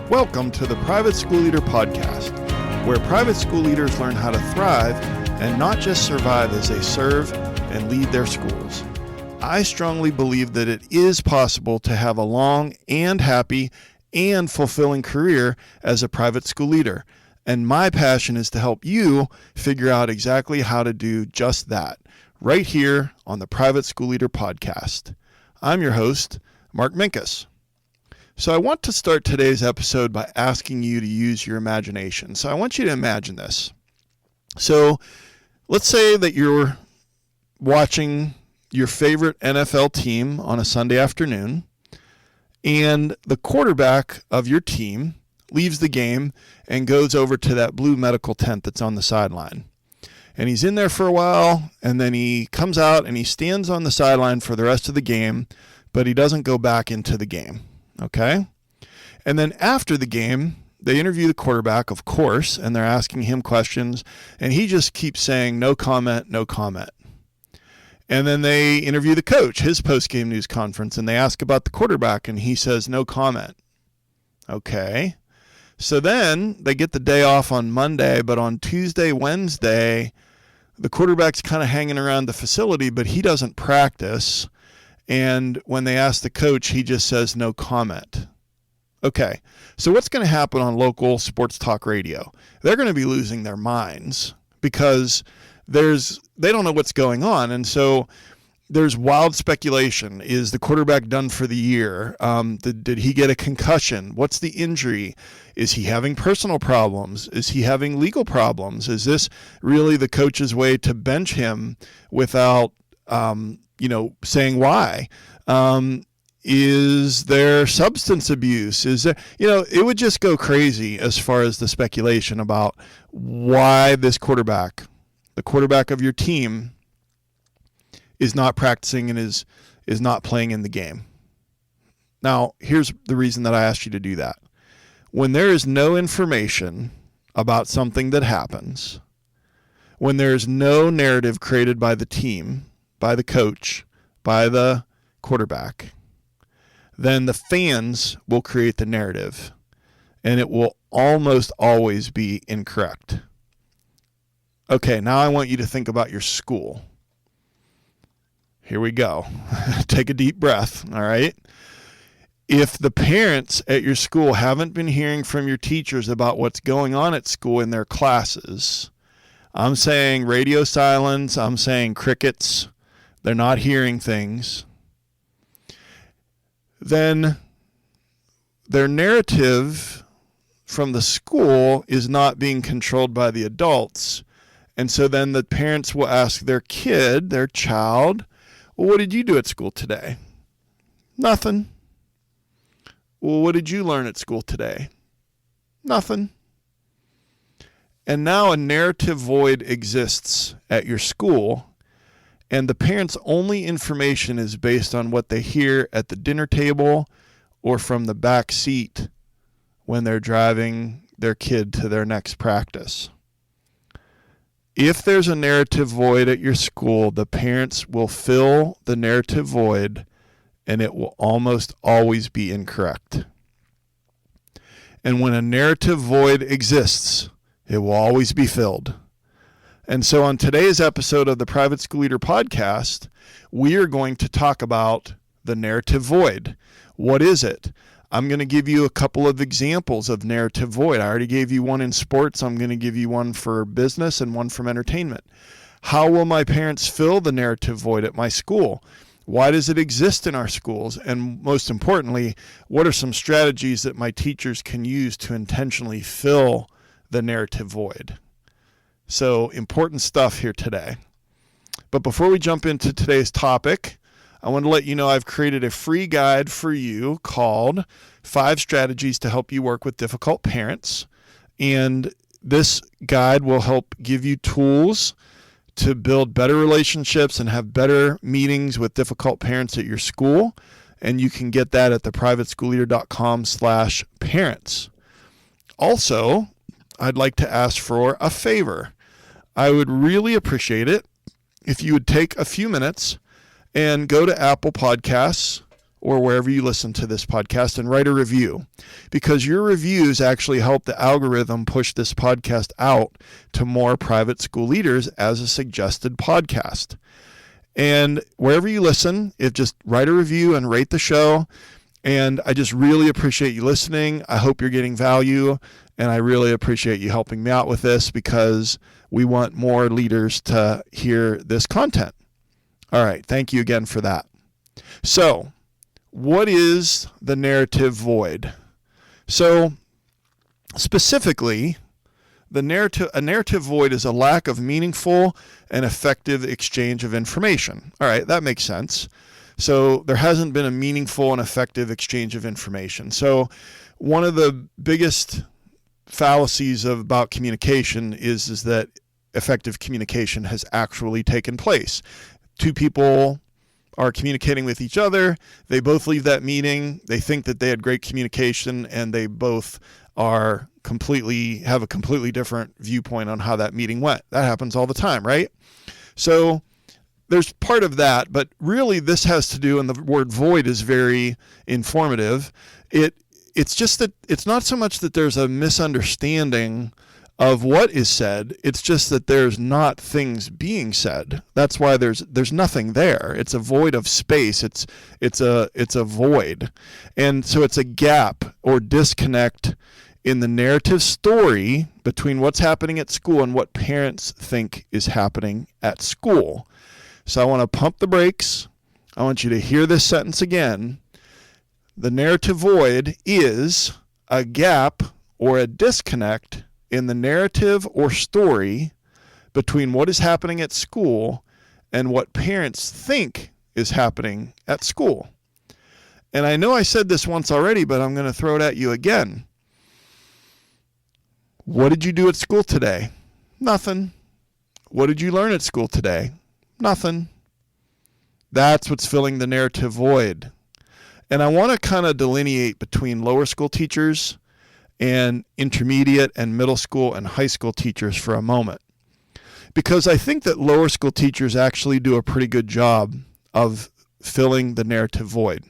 Welcome to the Private School Leader Podcast, where private school leaders learn how to thrive and not just survive as they serve and lead their schools. I strongly believe that it is possible to have a long and happy and fulfilling career as a private school leader, and my passion is to help you figure out exactly how to do just that, right here on the Private School Leader Podcast. I'm your host, Mark Minkus. So I want to start today's episode by asking you to use your imagination. So I want you to imagine this. So let's say that you're watching your favorite NFL team on a Sunday afternoon, and the quarterback of your team leaves the game and goes over to that blue medical tent that's on the sideline. And he's in there for a while, and then he comes out and he stands on the sideline for the rest of the game, but he doesn't go back into the game. Okay? And then after the game, they interview the quarterback, of course, and they're asking him questions, and he just keeps saying, no comment, no comment. And then they interview the coach, his post-game news conference, and they ask about the quarterback, and he says, no comment. Okay. So then they get the day off on Monday, but on Tuesday, Wednesday, the quarterback's kind of hanging around the facility, but he doesn't practice. And when they ask the coach, he just says no comment. Okay, so what's going to happen on local sports talk radio? They're going to be losing their minds because they don't know what's going on. And so there's wild speculation. Is the quarterback done for the year? Did he get a concussion? What's the injury? Is he having personal problems? Is he having legal problems? Is this really the coach's way to bench him without saying why? Is there substance abuse? Is there, it would just go crazy as far as the speculation about why this quarterback, the quarterback of your team, is not practicing and is not playing in the game. Now, here's the reason that I asked you to do that. When there is no information about something that happens, when there's no narrative created by the team, by the coach, by the quarterback, then the fans will create the narrative, and it will almost always be incorrect. Okay, now I want you to think about your school. Here we go. Take a deep breath, all right? If the parents at your school haven't been hearing from your teachers about what's going on at school in their classes, I'm saying radio silence, I'm saying crickets, they're not hearing things, then their narrative from the school is not being controlled by the adults. And so then the parents will ask their kid, their child, well, what did you do at school today? Nothing. Well, what did you learn at school today? Nothing. And now a narrative void exists at your school, and the parents' only information is based on what they hear at the dinner table or from the back seat when they're driving their kid to their next practice. If there's a narrative void at your school, the parents will fill the narrative void, and it will almost always be incorrect. And when a narrative void exists, it will always be filled. And so on today's episode of the Private School Leader Podcast, we are going to talk about the narrative void. What is it? I'm going to give you a couple of examples of narrative void. I already gave you one in sports. I'm going to give you one for business and one from entertainment. How will my parents fill the narrative void at my school? Why does it exist in our schools? And most importantly, what are some strategies that my teachers can use to intentionally fill the narrative void? So important stuff here today. But before we jump into today's topic, I want to let you know I've created a free guide for you called 5 Strategies to Help You Work with Difficult Parents. And this guide will help give you tools to build better relationships and have better meetings with difficult parents at your school. And you can get that at theprivateschooleader.com/parents. Also, I'd like to ask for a favor. I would really appreciate it if you would take a few minutes and go to Apple Podcasts or wherever you listen to this podcast and write a review, because your reviews actually help the algorithm push this podcast out to more private school leaders as a suggested podcast. And wherever you listen, just write a review and rate the show. And I just really appreciate you listening. I hope you're getting value, and I really appreciate you helping me out with this, because we want more leaders to hear this content. All right, thank you again for that. So, what is the narrative void? So, specifically, a narrative void is a lack of meaningful and effective exchange of information. All right, that makes sense. So there hasn't been a meaningful and effective exchange of information. So one of the biggest fallacies about communication is that effective communication has actually taken place. Two people are communicating with each other. They both leave that meeting. They think that they had great communication, and they both have a completely different viewpoint on how that meeting went. That happens all the time, right? So there's part of that, but really this has to do, and the word void is very informative. It's just that it's not so much that there's a misunderstanding of what is said. It's just that there's not things being said. That's why there's nothing there. It's a void of space. It's a void. And so it's a gap or disconnect in the narrative story between what's happening at school and what parents think is happening at school. So I want to pump the brakes. I want you to hear this sentence again. The narrative void is a gap or a disconnect in the narrative or story between what is happening at school and what parents think is happening at school. And I know I said this once already, but I'm going to throw it at you again. What did you do at school today? Nothing. What did you learn at school today? Nothing. That's what's filling the narrative void. And I want to kind of delineate between lower school teachers and intermediate and middle school and high school teachers for a moment. Because I think that lower school teachers actually do a pretty good job of filling the narrative void.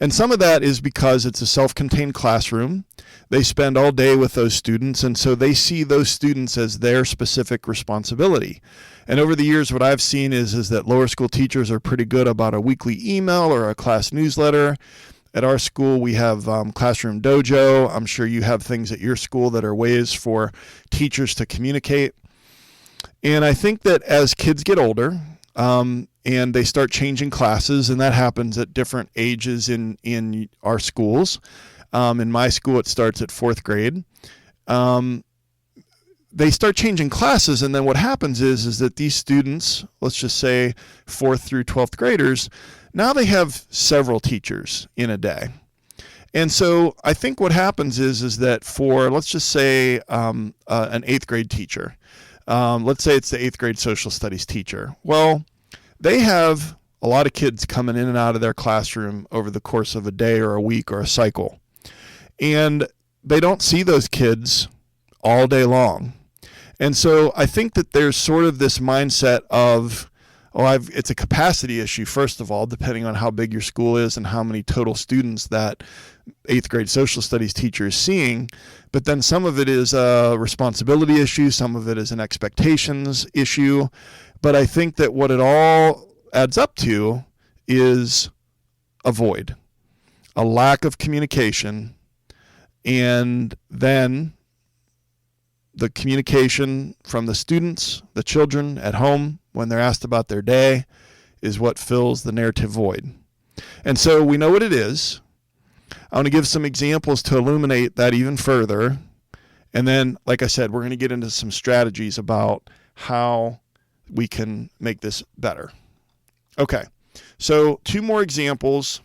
And some of that is because it's a self-contained classroom. They spend all day with those students, and so they see those students as their specific responsibility. And over the years, what I've seen is that lower school teachers are pretty good about a weekly email or a class newsletter. At our school, we have Classroom Dojo. I'm sure you have things at your school that are ways for teachers to communicate. And I think that as kids get older, and they start changing classes, and that happens at different ages in our schools. In my school, it starts at 4th grade. They start changing classes, and then what happens is that these students, let's just say 4th through 12th graders, now they have several teachers in a day. And so I think what happens is that for, let's just say an 8th grade teacher, let's say it's the 8th grade social studies teacher. Well, they have a lot of kids coming in and out of their classroom over the course of a day or a week or a cycle. And they don't see those kids all day long. And so I think that there's sort of this mindset of, it's a capacity issue, first of all, depending on how big your school is and how many total students that 8th grade social studies teacher is seeing. But then some of it is a responsibility issue. Some of it is an expectations issue. But I think that what it all adds up to is a void, a lack of communication, and then the communication from the students, the children at home, when they're asked about their day, is what fills the narrative void. And so we know what it is. I want to give some examples to illuminate that even further. And then, like I said, we're going to get into some strategies about how we can make this better. Okay, so 2 more examples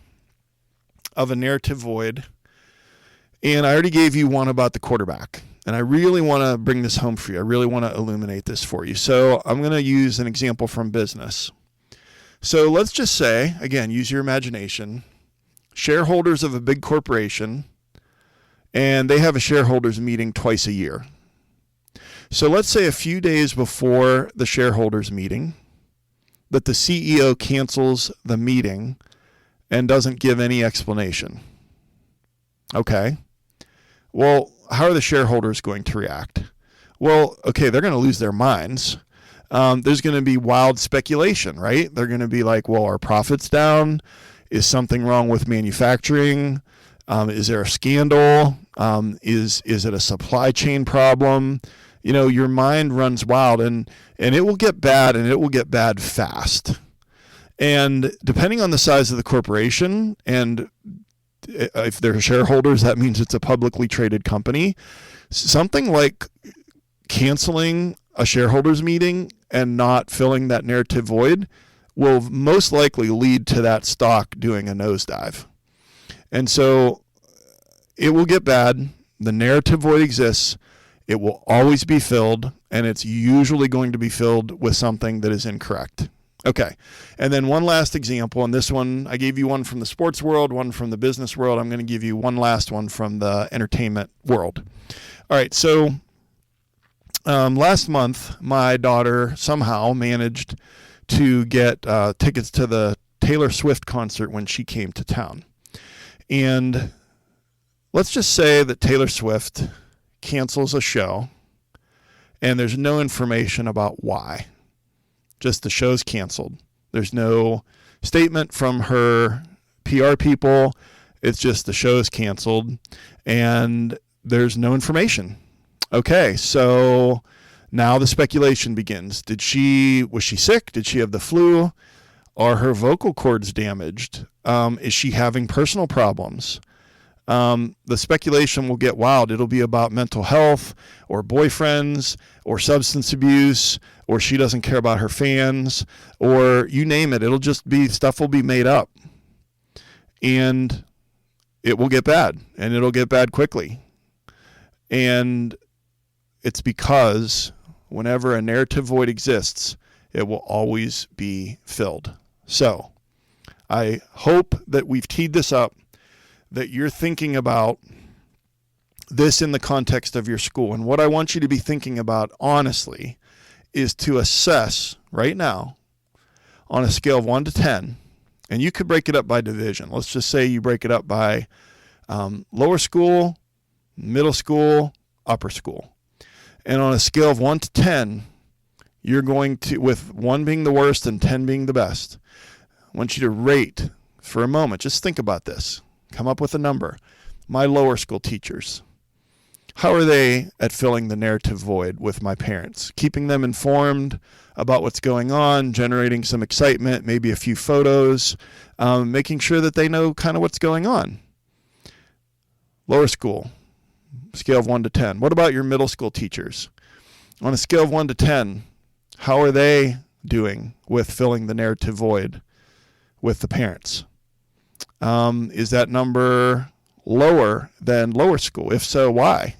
of a narrative void. And I already gave you one about the quarterback. And I really want to bring this home for you. I really want to illuminate this for you. So I'm going to use an example from business. So let's just say, again, use your imagination, shareholders of a big corporation, and they have a shareholders meeting twice a year. So let's say a few days before the shareholders meeting, that the CEO cancels the meeting and doesn't give any explanation. Okay. Well, how are the shareholders going to react? Well, okay, they're going to lose their minds. There's going to be wild speculation, right? They're going to be like, well, our profit's down. Is something wrong with manufacturing? Is there a scandal? Is it a supply chain problem? Your mind runs wild, and it will get bad, and it will get bad fast. And depending on the size of the corporation, and if they're shareholders, that means it's a publicly traded company. Something like canceling a shareholders meeting and not filling that narrative void will most likely lead to that stock doing a nosedive. And so it will get bad. The narrative void exists. It will always be filled, and it's usually going to be filled with something that is incorrect. Okay. And then one last example, and this one, I gave you one from the sports world, one from the business world. I'm going to give you one last one from the entertainment world. All right. So last month, my daughter somehow managed to get tickets to the Taylor Swift concert when she came to town. And let's just say that Taylor Swift cancels a show, and there's no information about why. Just the show's canceled. There's no statement from her PR people. It's just the show's canceled, and there's no information. Okay, so now the speculation begins. Was she sick? Did she have the flu? Are her vocal cords damaged? Is she having personal problems? The speculation will get wild. It'll be about mental health or boyfriends or substance abuse, or she doesn't care about her fans, or you name it. It'll just be, stuff will be made up, and it will get bad, and it'll get bad quickly. And it's because whenever a narrative void exists, it will always be filled. So I hope that we've teed this up, that you're thinking about this in the context of your school. And what I want you to be thinking about, honestly, is to assess right now on a scale of 1 to 10, and you could break it up by division. Let's just say you break it up by lower school, middle school, upper school. And on a scale of 1 to 10, you're going to, with 1 being the worst and 10 being the best, I want you to rate for a moment. Just think about this. Come up with a number. My lower school teachers, how are they at filling the narrative void with my parents? Keeping them informed about what's going on, generating some excitement, maybe a few photos, making sure that they know kind of what's going on. Lower school, scale of 1 to 10. What about your middle school teachers? On a scale of 1 to 10, how are they doing with filling the narrative void with the parents? Is that number lower than lower school? If so, why?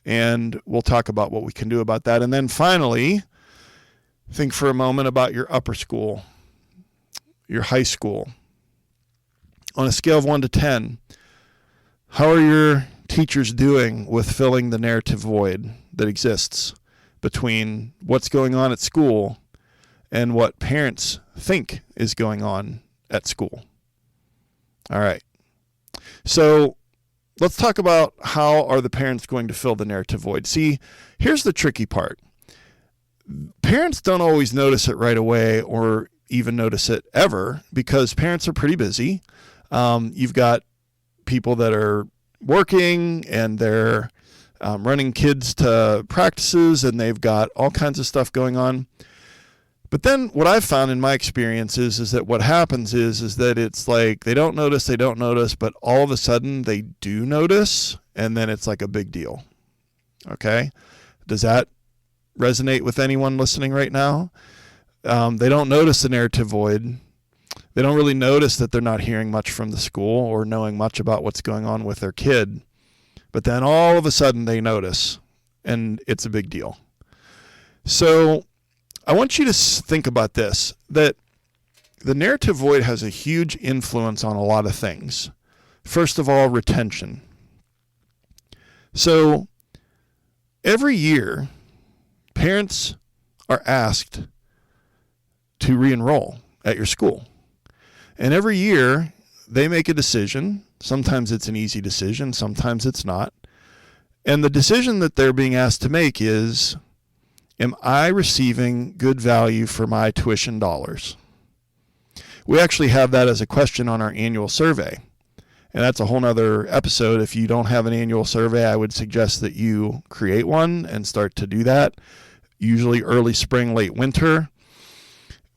And we'll talk about what we can do about that. And then finally, think for a moment about your upper school, your high school. On a scale of 1 to 10, how are your teachers doing with filling the narrative void that exists between what's going on at school and what parents think is going on at school? All right. So let's talk about how are the parents going to fill the narrative void. See, here's the tricky part. Parents don't always notice it right away or even notice it ever because parents are pretty busy. You've got people that are working and they're running kids to practices and they've got all kinds of stuff going on. But then what I've found in my experience is that what happens is that it's like they don't notice, but all of a sudden they do notice, and then it's like a big deal. Okay? Does that resonate with anyone listening right now? They don't notice the narrative void. They don't really notice that they're not hearing much from the school or knowing much about what's going on with their kid. But then all of a sudden they notice, and it's a big deal. So I want you to think about this, that the narrative void has a huge influence on a lot of things. First of all, retention. So every year, parents are asked to re-enroll at your school. And every year they make a decision. Sometimes it's an easy decision, sometimes it's not. And the decision that they're being asked to make is, am I receiving good value for my tuition dollars? We actually have that as a question on our annual survey. And that's a whole nother episode. If you don't have an annual survey, I would suggest that you create one and start to do that, usually early spring, late winter.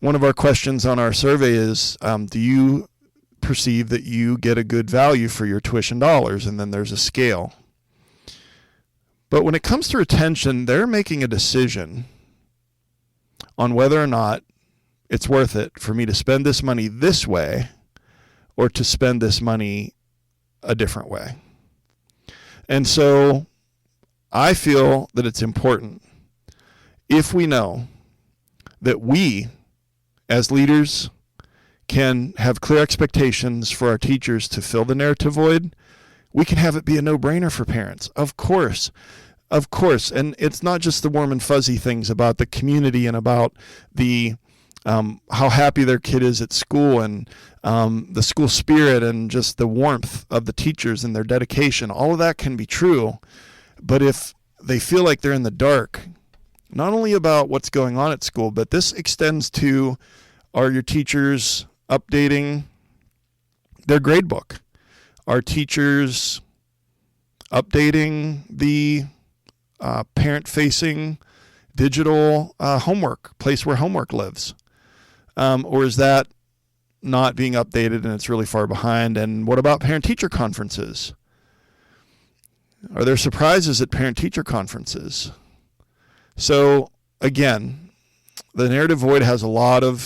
One of our questions on our survey is, do you perceive that you get a good value for your tuition dollars? And then there's a scale. But when it comes to retention, they're making a decision on whether or not it's worth it for me to spend this money this way or to spend this money a different way. And so I feel that it's important, if we know that we as leaders can have clear expectations for our teachers to fill the narrative void, we can have it be a no-brainer for parents. Of course. And it's not just the warm and fuzzy things about the community and about the how happy their kid is at school and the school spirit and just the warmth of the teachers and their dedication. All of that can be true. But if they feel like they're in the dark, not only about what's going on at school, but this extends to, are your teachers updating their grade book? Are teachers updating the parent-facing digital homework, place where homework lives? Or is that not being updated and it's really far behind? And what about parent-teacher conferences? Are there surprises at parent-teacher conferences? So again, the narrative void has a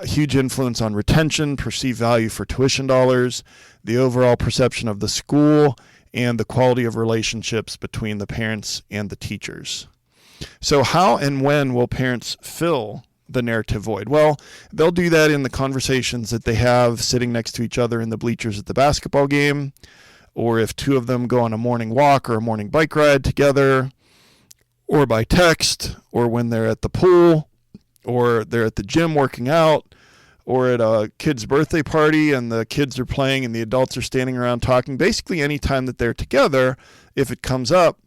huge influence on retention, perceived value for tuition dollars, the overall perception of the school, and the quality of relationships between the parents and the teachers. So how and when will parents fill the narrative void? Well, they'll do that in the conversations that they have sitting next to each other in the bleachers at the basketball game, or if two of them go on a morning walk or a morning bike ride together, or by text, or when they're at the pool, or they're at the gym working out, or at a kid's birthday party and the kids are playing and the adults are standing around talking. Basically, any time that they're together, if it comes up,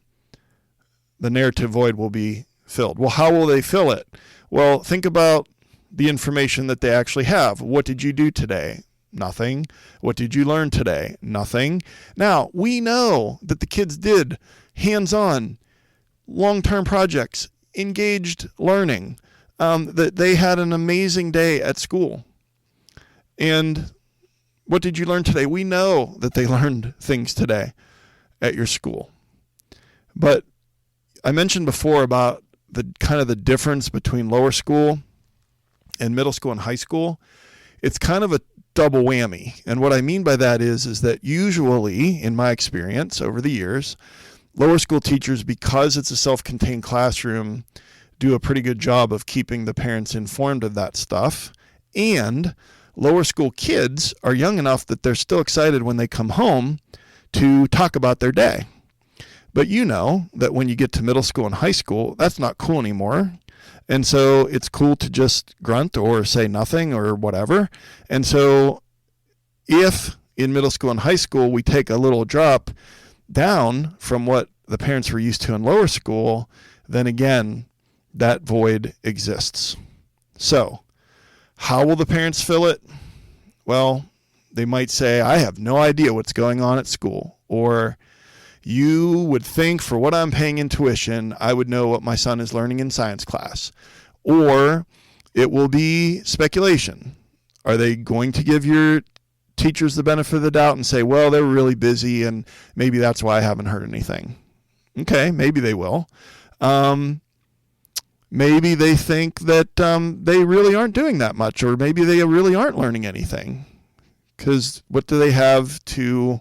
the narrative void will be filled. Well, how will they fill it? Well, think about the information that they actually have. What did you do today? Nothing. What did you learn today? Nothing. Now, we know that the kids did hands-on, long-term projects, engaged learning, that they had an amazing day at school. And what did you learn today? We know that they learned things today at your school. But I mentioned before about the kind of the difference between lower school and middle school and high school. It's kind of a double whammy. And what I mean by that is that usually, in my experience over the years, lower school teachers, because it's a self-contained classroom, do a pretty good job of keeping the parents informed of that stuff. And lower school kids are young enough that they're still excited when they come home to talk about their day. But you know that when you get to middle school and high school, that's not cool anymore. And so it's cool to just grunt or say nothing or whatever. And so if in middle school and high school we take a little drop down from what the parents were used to in lower school, then again, that void exists. So how will the parents fill it? Well, they might say, I have no idea what's going on at school. Or you would think for what I'm paying in tuition, I would know what my son is learning in science class. Or it will be speculation. Are they going to give your teachers the benefit of the doubt and say, well, they were really busy and maybe that's why I haven't heard anything? Okay, maybe they will. Maybe they think that they really aren't doing that much, or maybe they really aren't learning anything. Because what do they have to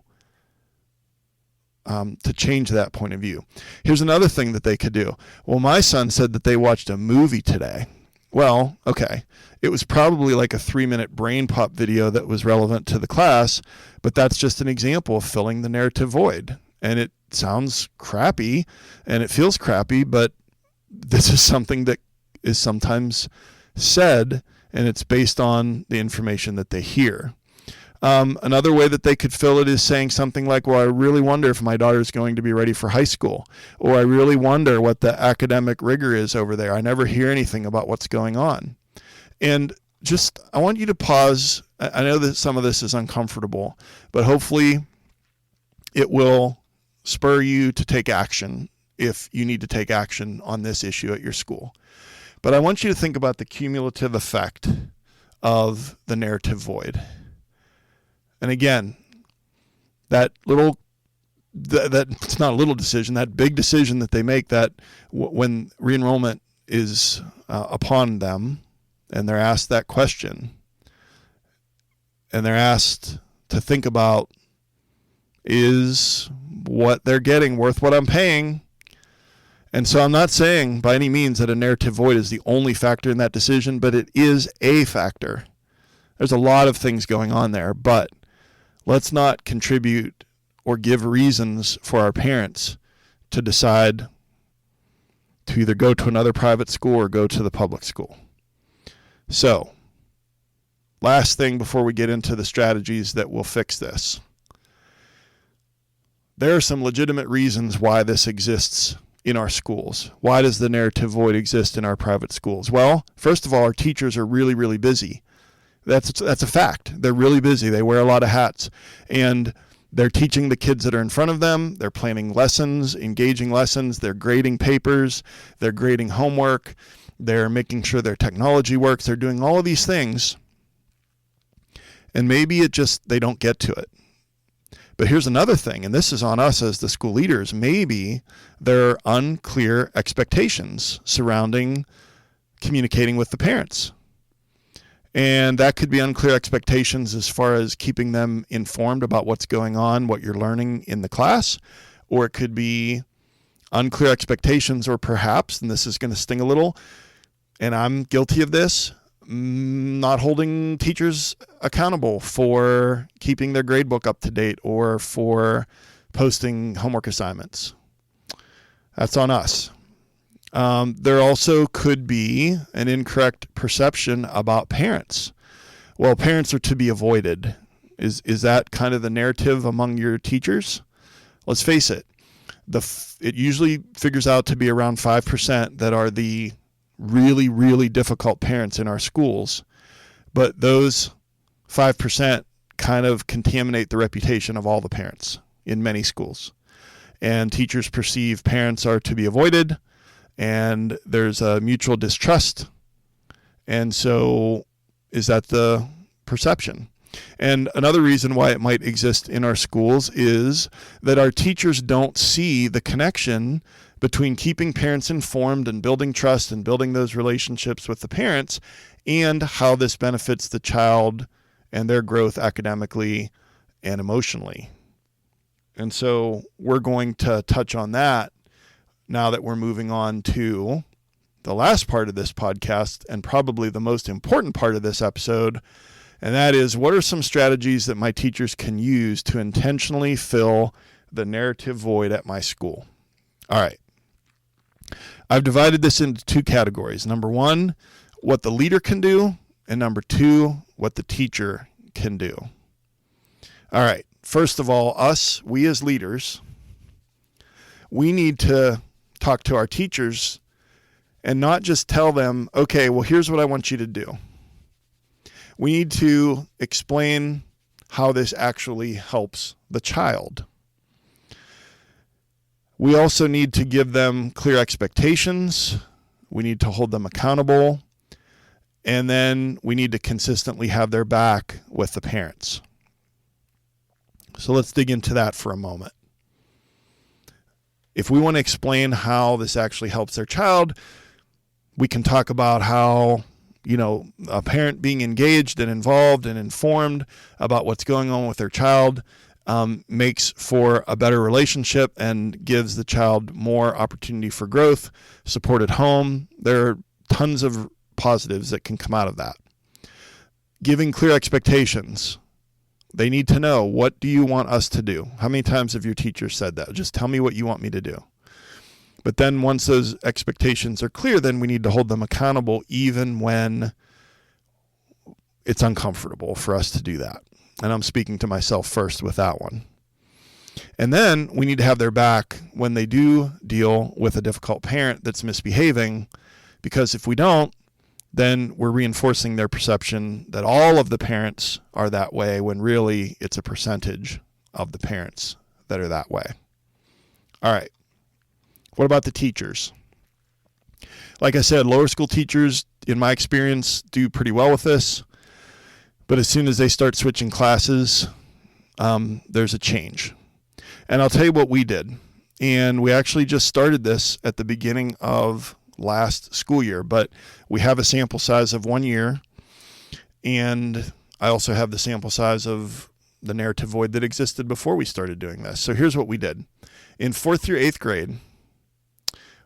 change that point of view? Here's another thing that they could do. Well, my son said that they watched a movie today. Well, okay. It was probably like a 3-minute brain pop video that was relevant to the class, but that's just an example of filling the narrative void. And it sounds crappy and it feels crappy, but this is something that is sometimes said and it's based on the information that they hear. Another way that they could fill it is saying something like, well, I really wonder if my daughter's going to be ready for high school, or I really wonder what the academic rigor is over there. I never hear anything about what's going on. And just, I want you to pause. I know that some of this is uncomfortable, but hopefully it will spur you to take action if you need to take action on this issue at your school. But I want you to think about the cumulative effect of the narrative void. And again, that it's not a little decision, that big decision that they make, that when re-enrollment is upon them and they're asked that question and they're asked to think about, is what they're getting worth what I'm paying? And so I'm not saying by any means that a narrative void is the only factor in that decision, but it is a factor. There's a lot of things going on there, but let's not contribute or give reasons for our parents to decide to either go to another private school or go to the public school. So, last thing before we get into the strategies that will fix this. There are some legitimate reasons why this exists in our schools. Why does the narrative void exist in our private schools? Well, first of all, our teachers are really, really busy. That's a fact. They're really busy. They wear a lot of hats, and they're teaching the kids that are in front of them. They're planning lessons, engaging lessons. They're grading papers. They're grading homework. They're making sure their technology works. They're doing all of these things, and maybe they don't get to it. But here's another thing, and this is on us as the school leaders. Maybe there are unclear expectations surrounding communicating with the parents. And that could be unclear expectations as far as keeping them informed about what's going on, what you're learning in the class, or it could be unclear expectations, or perhaps, and this is going to sting a little, and I'm guilty of this, not holding teachers accountable for keeping their gradebook up to date or for posting homework assignments. That's on us. There also could be an incorrect perception about parents. Well, parents are to be avoided. Is that kind of the narrative among your teachers? Let's face it. It usually figures out to be around 5% that are the really, really difficult parents in our schools. But those 5% kind of contaminate the reputation of all the parents in many schools. And teachers perceive parents are to be avoided, and there's a mutual distrust. And so is that the perception? And another reason why it might exist in our schools is that our teachers don't see the connection between keeping parents informed and building trust and building those relationships with the parents and how this benefits the child and their growth academically and emotionally. And so we're going to touch on that now that we're moving on to the last part of this podcast, and probably the most important part of this episode, and that is, what are some strategies that my teachers can use to intentionally fill the narrative void at my school? All right. I've divided this into two categories. Number one, what the leader can do, and number two, what the teacher can do. All right. First of all, we as leaders, we need to talk to our teachers and not just tell them, okay, well, here's what I want you to do. We need to explain how this actually helps the child. We also need to give them clear expectations. We need to hold them accountable. And then we need to consistently have their back with the parents. So let's dig into that for a moment. If we want to explain how this actually helps their child, we can talk about how, a parent being engaged and involved and informed about what's going on with their child makes for a better relationship and gives the child more opportunity for growth, support at home. There are tons of positives that can come out of that. Giving clear expectations. They need to know, what do you want us to do? How many times have your teachers said that? Just tell me what you want me to do. But then once those expectations are clear, then we need to hold them accountable even when it's uncomfortable for us to do that. And I'm speaking to myself first with that one. And then we need to have their back when they do deal with a difficult parent that's misbehaving, because if we don't, then we're reinforcing their perception that all of the parents are that way, when really it's a percentage of the parents that are that way. All right. What about the teachers? Like I said, lower school teachers, in my experience, do pretty well with this. But as soon as they start switching classes, there's a change. And I'll tell you what we did. And we actually just started this at the beginning of last school year, but we have a sample size of 1 year. And I also have the sample size of the narrative void that existed before we started doing this. So here's what we did. In 4th through 8th grade,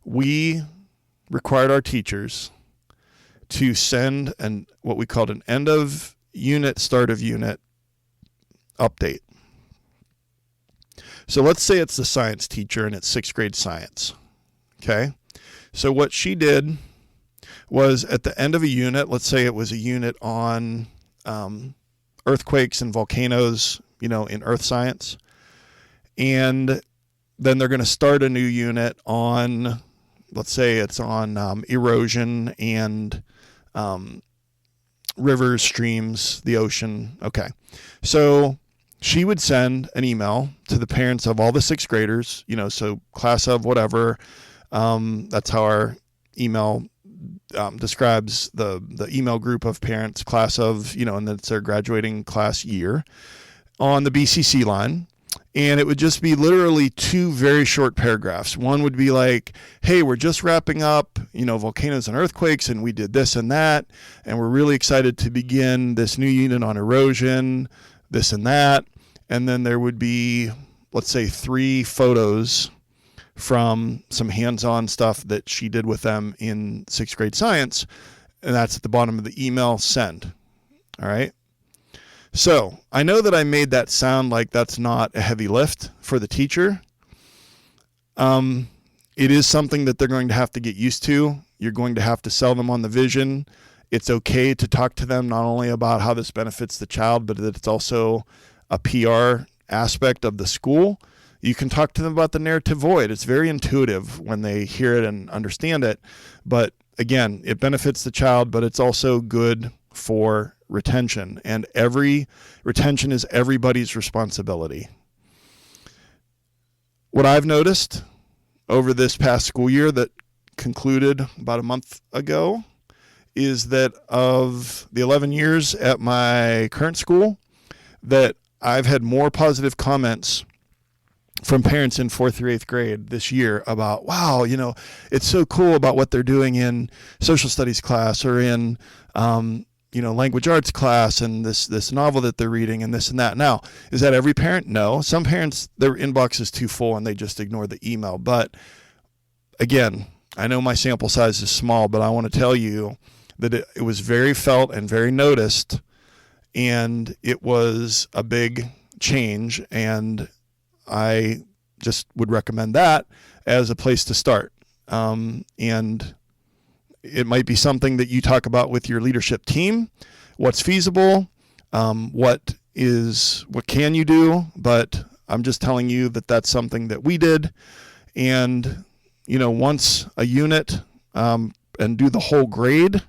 we required our teachers to send what we called an end of unit, start of unit update. So let's say it's the science teacher and it's 6th grade science. Okay. So what she did was, at the end of a unit, let's say it was a unit on earthquakes and volcanoes, in earth science. And then they're going to start a new unit on, let's say it's on erosion and rivers, streams, the ocean. Okay. So she would send an email to the parents of all the 6th graders, so class of whatever. That's how our email describes the email group of parents, class of, and that's their graduating class year, on the BCC line. And it would just be literally 2 very short paragraphs. One would be like, hey, we're just wrapping up, volcanoes and earthquakes, and we did this and that, and we're really excited to begin this new unit on erosion, this and that. And then there would be, let's say, 3 photos from some hands-on stuff that she did with them in 6th grade science. And that's at the bottom of the email, send. All right. So I know that I made that sound like that's not a heavy lift for the teacher. It is something that they're going to have to get used to. You're going to have to sell them on the vision. It's okay to talk to them not only about how this benefits the child, but that it's also a PR aspect of the school. You can talk to them about the narrative void. It's very intuitive when they hear it and understand it. But again, it benefits the child, but it's also good for retention. And every retention is everybody's responsibility. What I've noticed over this past school year that concluded about a month ago is that of the 11 years at my current school, that I've had more positive comments from parents in 4th through 8th grade this year about, wow, it's so cool about what they're doing in social studies class, or in, language arts class, and this novel that they're reading, and this and that. Now, is that every parent? No. Some parents, their inbox is too full and they just ignore the email. But again, I know my sample size is small, but I want to tell you that it was very felt and very noticed, and it was a big change. And I just would recommend that as a place to start. And it might be something that you talk about with your leadership team. What's feasible? What can you do? But I'm just telling you that that's something that we did. And, once a unit, and do the whole grade,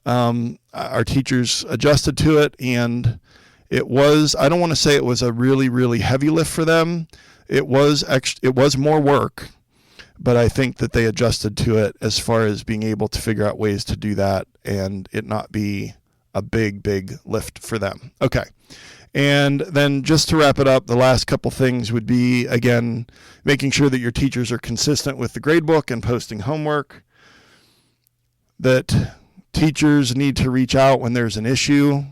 our teachers adjusted to it. And it was, I don't want to say it was a really, really heavy lift for them. It was more work, but I think that they adjusted to it as far as being able to figure out ways to do that and it not be a big, big lift for them. Okay. And then just to wrap it up, the last couple things would be, again, making sure that your teachers are consistent with the gradebook and posting homework, that teachers need to reach out when there's an issue,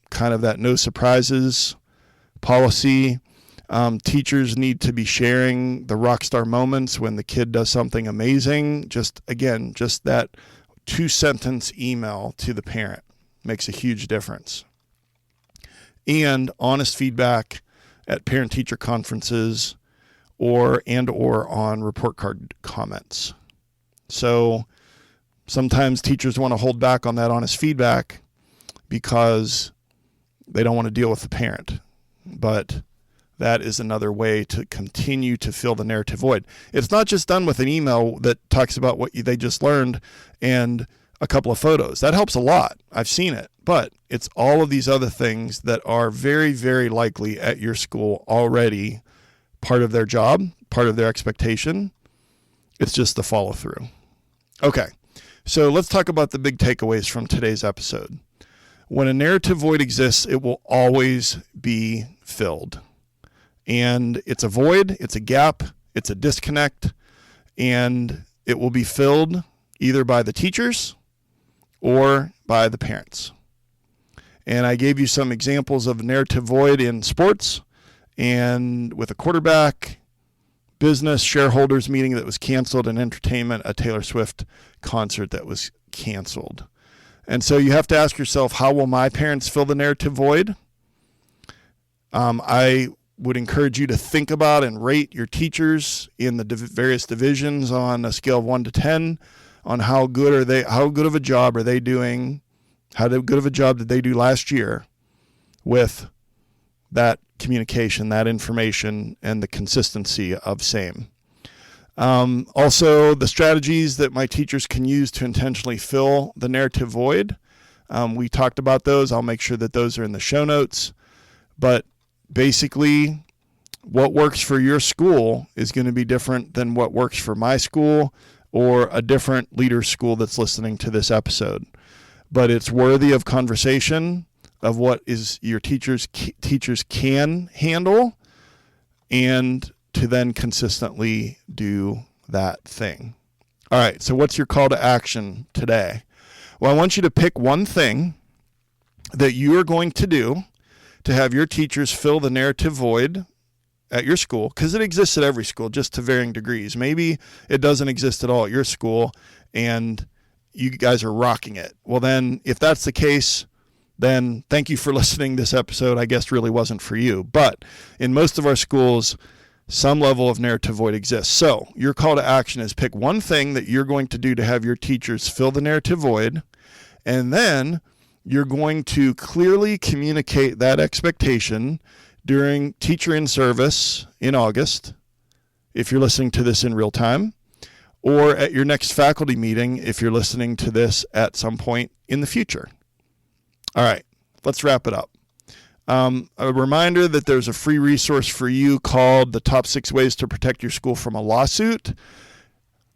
kind of that no surprises policy. Teachers need to be sharing the rock star moments when the kid does something amazing. Just that 2-sentence email to the parent makes a huge difference. And honest feedback at parent-teacher conferences or on report card comments. So sometimes teachers want to hold back on that honest feedback because They don't want to deal with the parent. But that is another way to continue to fill the narrative void. It's not just done with an email that talks about what they just learned and a couple of photos. That helps a lot. I've seen it. But it's all of these other things that are very, very likely at your school already part of their job, part of their expectation. It's just the follow through. Okay, so let's talk about the big takeaways from today's episode. When a narrative void exists, it will always be filled. And it's a void, it's a gap, it's a disconnect, and it will be filled either by the teachers or by the parents. And I gave you some examples of narrative void in sports and with a quarterback, business, shareholders meeting that was canceled, and entertainment, a Taylor Swift concert that was canceled. And so you have to ask yourself, how will my parents fill the narrative void? I would encourage you to think about and rate your teachers in the various divisions on a scale of 1 to 10 on how good of a job are they doing, how good of a job did they do last year with that communication, that information, and the consistency of same. Also, the strategies that my teachers can use to intentionally fill the narrative void. We talked about those. I'll make sure that those are in the show notes. But basically, what works for your school is going to be different than what works for my school or a different leader's school that's listening to this episode. But it's worthy of conversation of what is your teachers can handle, and to then consistently do that thing. All right, so what's your call to action today? Well, I want you to pick one thing that you are going to do to have your teachers fill the narrative void at your school, because it exists at every school, just to varying degrees. Maybe it doesn't exist at all at your school, and you guys are rocking it. Well, then, if that's the case, then thank you for listening. This episode, I guess, really wasn't for you. But in most of our schools, some level of narrative void exists. So your call to action is pick one thing that you're going to do to have your teachers fill the narrative void, and then you're going to clearly communicate that expectation during Teacher in Service in August, if you're listening to this in real time, or at your next faculty meeting if you're listening to this at some point in the future. All right, let's wrap it up. A reminder that there's a free resource for you called The Top 6 Ways to Protect Your School from a Lawsuit.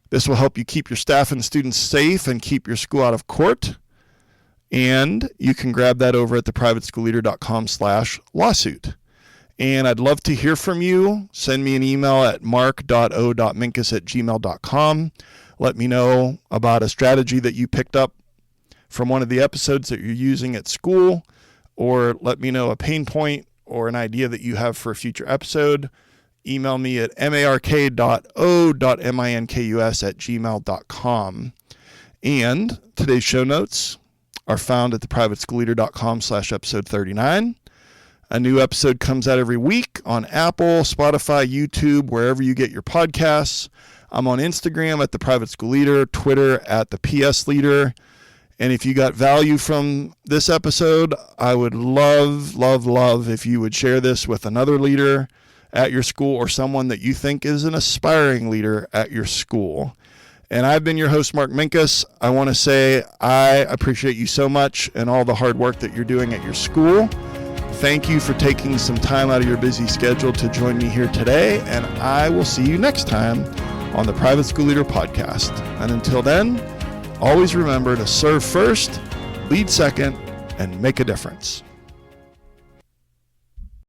This will help you keep your staff and students safe and keep your school out of court. And you can grab that over at theprivateschoolleader.com/lawsuit. And I'd love to hear from you. Send me an email at mark.o.minkus@gmail.com. Let me know about a strategy that you picked up from one of the episodes that you're using at school, or let me know a pain point or an idea that you have for a future episode. Email me at mark.o.minkus@gmail.com. And today's show notes are found at theprivateschoolleader.com/episode 39. A new episode comes out every week on Apple, Spotify, YouTube, wherever you get your podcasts. I'm on Instagram at The Private School Leader, Twitter at The PS Leader. And if you got value from this episode, I would love, love, love if you would share this with another leader at your school or someone that you think is an aspiring leader at your school. And I've been your host, Mark Minkus. I want to say I appreciate you so much and all the hard work that you're doing at your school. Thank you for taking some time out of your busy schedule to join me here today, and I will see you next time on the Private School Leader Podcast. And until then, always remember to serve first, lead second, and make a difference.